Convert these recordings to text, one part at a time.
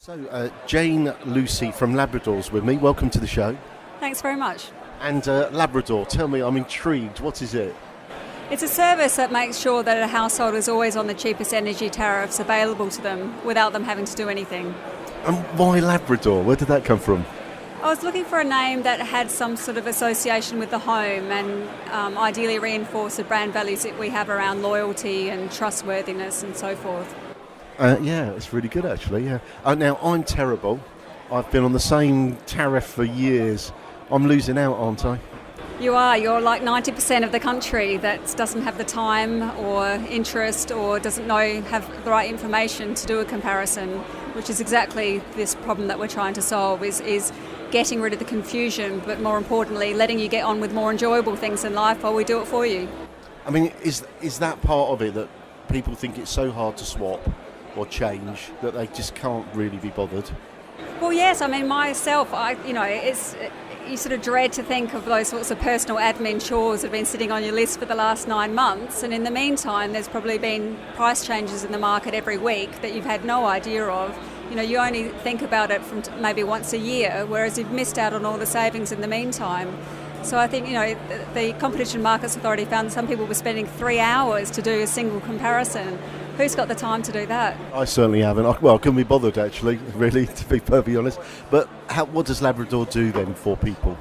So, Jane Lucy from Labrador's with me. Welcome to the show. Thanks very much. And Labrador, tell me, I'm intrigued. What is it? It's a service that makes sure that a household is always on the cheapest energy tariffs available to them without them having to do anything. And why Labrador? Where did that come from? I was looking for a name that had some sort of association with the home and ideally reinforce the brand values that we have around loyalty and trustworthiness and so forth. Yeah, it's really good actually, yeah. Now, I'm terrible. I've been on the same tariff for years. I'm losing out, aren't I? You are. You're like 90% of the country that doesn't have the time or interest or doesn't have the right information to do a comparison, which is exactly this problem that we're trying to solve, is getting rid of the confusion, but more importantly, letting you get on with more enjoyable things in life while we do it for you. I mean, is that part of it that people think it's so hard to swap or change that they just can't really be bothered? Well, yes. I mean, myself, you sort of dread to think of those sorts of personal admin chores that have been sitting on your list for the last 9 months. And in the meantime, there's probably been price changes in the market every week that you've had no idea of. You only think about it from maybe once a year, whereas you've missed out on all the savings in the meantime. So I think, the Competition Markets Authority found some people were spending 3 hours to do a single comparison. Who's got the time to do that? I certainly haven't. I couldn't be bothered actually, really, to be perfectly honest. But what does Labrador do then for people?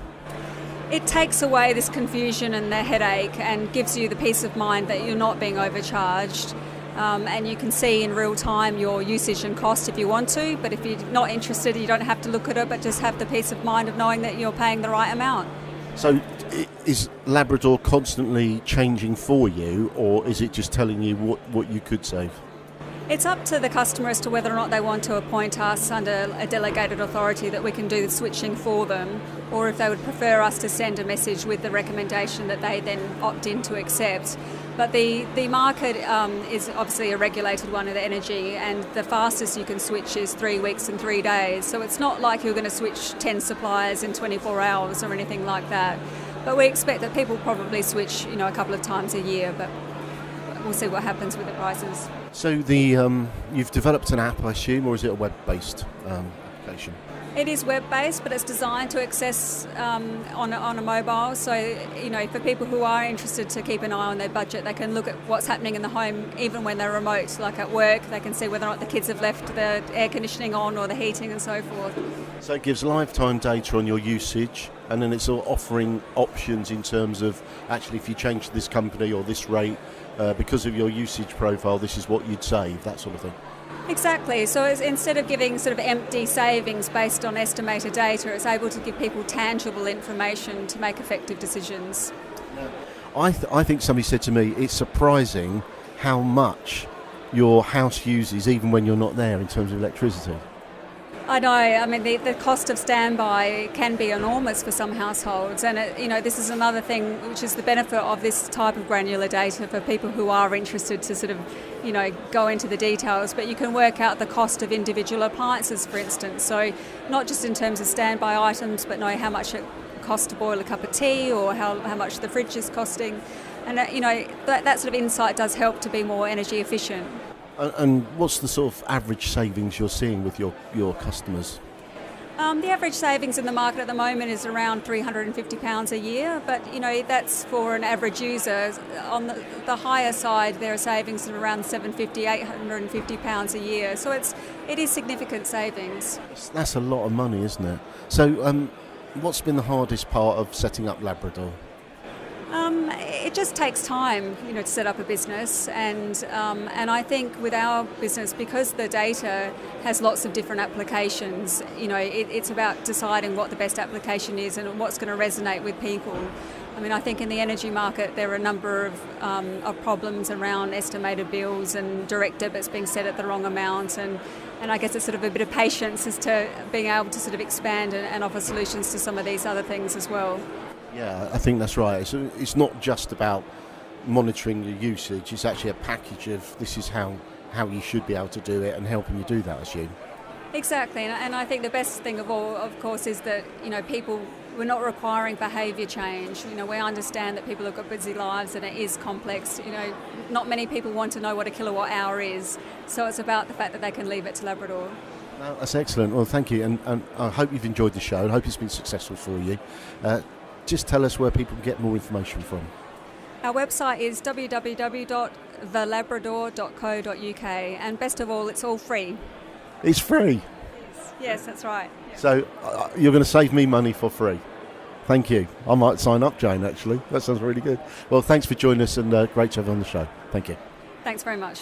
It takes away this confusion and the headache and gives you the peace of mind that you're not being overcharged. And you can see in real time your usage and cost if you want to, but if you're not interested, you don't have to look at it, but just have the peace of mind of knowing that you're paying the right amount. So is Labrador constantly changing for you, or is it just telling you what you could save? It's up to the customer as to whether or not they want to appoint us under a delegated authority that we can do the switching for them, or if they would prefer us to send a message with the recommendation that they then opt in to accept. But the market is obviously a regulated one of the energy, and the fastest you can switch is 3 weeks and 3 days. So it's not like you're going to switch 10 suppliers in 24 hours or anything like that. But we expect that people probably switch, a couple of times a year, but we'll see what happens with the prices. So you've developed an app, I assume, or is it a web-based application? It is web-based, but it's designed to access on a mobile. So, for people who are interested to keep an eye on their budget, they can look at what's happening in the home, even when they're remote. Like at work, they can see whether or not the kids have left the air conditioning on or the heating and so forth. So it gives lifetime data on your usage, and then it's all offering options in terms of, actually, if you change to this company or this rate, because of your usage profile, this is what you'd save, that sort of thing. Exactly. So instead of giving sort of empty savings based on estimated data, it's able to give people tangible information to make effective decisions. I think somebody said to me, it's surprising how much your house uses even when you're not there in terms of electricity. I know. I mean, the cost of standby can be enormous for some households, and this is another thing which is the benefit of this type of granular data for people who are interested to sort of, go into the details. But you can work out the cost of individual appliances, for instance. So not just in terms of standby items, but know how much it costs to boil a cup of tea or how much the fridge is costing, and that sort of insight does help to be more energy efficient. And what's the sort of average savings you're seeing with your customers? The average savings in the market at the moment is around £350 a year, but that's for an average user. On the higher side, there are savings of around £750, £850 a year. So it is significant savings. That's a lot of money, isn't it? So what's been the hardest part of setting up Labrador? It just takes time, to set up a business, and I think with our business, because the data has lots of different applications, it's about deciding what the best application is and what's going to resonate with people. I mean, I think in the energy market there are a number of problems around estimated bills and direct debits being set at the wrong amount, and I guess it's sort of a bit of patience as to being able to sort of expand and offer solutions to some of these other things as well. Yeah, I think that's right. It's not just about monitoring your usage, it's actually a package of this is how you should be able to do it and helping you do that, I assume. Exactly, and I think the best thing of all, of course, is that we're not requiring behaviour change. We understand that people have got busy lives and it is complex. Not many people want to know what a kilowatt hour is, so it's about the fact that they can leave it to Labrador. No, that's excellent. Well, thank you, and I hope you've enjoyed the show. I hope it's been successful for you. Just tell us where people can get more information from. Our website is www.thelabrador.co.uk, and best of all, it's all free. It's free. Yes, that's right. So you're going to save me money for free. Thank you. I might sign up, Jane, actually. That sounds really good. Well, thanks for joining us, and great to have you on the show. Thank you. Thanks very much.